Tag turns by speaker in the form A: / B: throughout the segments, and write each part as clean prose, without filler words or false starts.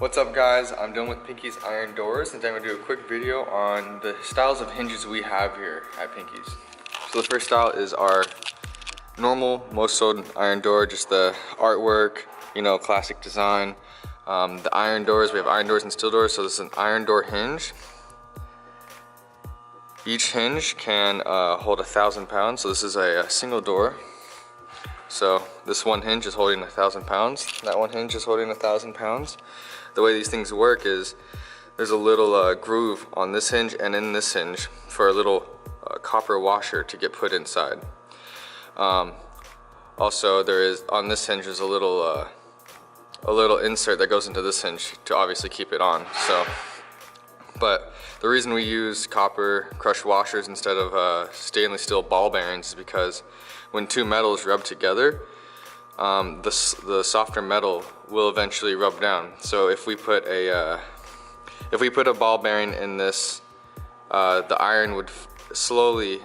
A: What's up guys, I'm Dylan with Pinky's Iron Doors, and today I'm going to do a quick video on the styles of hinges we have here at Pinky's. So the first style is our normal, most sold iron door, just the artwork, you know, classic design. The iron doors, we have iron doors and steel doors, so this is an iron door hinge. Each hinge can hold 1,000 pounds, so this is a single door. So this one hinge is holding 1,000 pounds, that one hinge is holding 1,000 pounds. The way these things work is there's a little groove on this hinge and in this hinge for a little copper washer to get put inside. Also, there is on this hinge is a little insert that goes into this hinge to obviously keep it on. So, but the reason we use copper crushed washers instead of stainless steel ball bearings is because when two metals rub together, the softer metal will eventually rub down. So if we put a ball bearing in this, the iron would slowly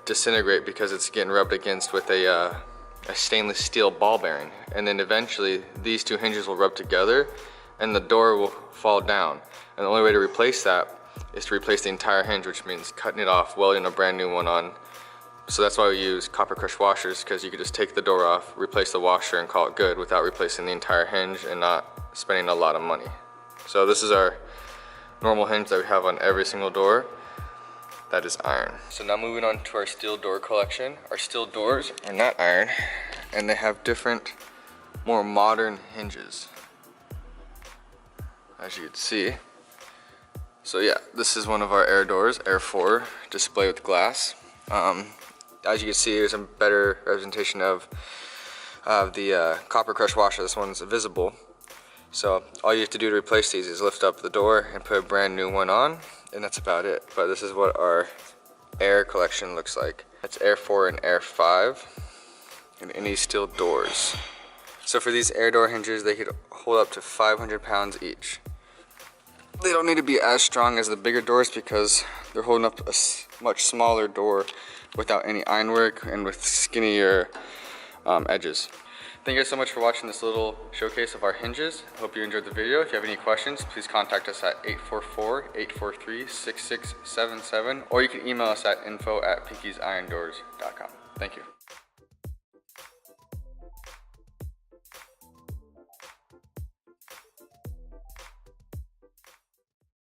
A: disintegrate because it's getting rubbed against with a stainless steel ball bearing, and then eventually these two hinges will rub together and the door will fall down. And the only way to replace that is to replace the entire hinge, which means cutting it off, welding a brand new one on. So that's why we use copper crushed washers, because you could just take the door off, replace the washer, and call it good without replacing the entire hinge and not spending a lot of money. So this is our normal hinge that we have on every single door. That is iron. So now moving on to our steel door collection. Our steel doors are not iron, and they have different, more modern hinges, as you can see. So yeah, this is one of our air doors, Air 4, display with glass. As you can see, there's a better representation of the copper crushed washer. This one's visible. So all you have to do to replace these is lift up the door and put a brand new one on, and that's about it. But this is what our air collection looks like. That's Air 4 and Air 5 and any steel doors. So for these air door hinges, they could hold up to 500 pounds each. They don't need to be as strong as the bigger doors because they're holding up a much smaller door without any ironwork and with skinnier edges. Thank you guys so much for watching this little showcase of our hinges. I hope you enjoyed the video. If you have any questions, please contact us at 844-843-6677, or you can email us at info@pinkysirondoors.com. Thank you.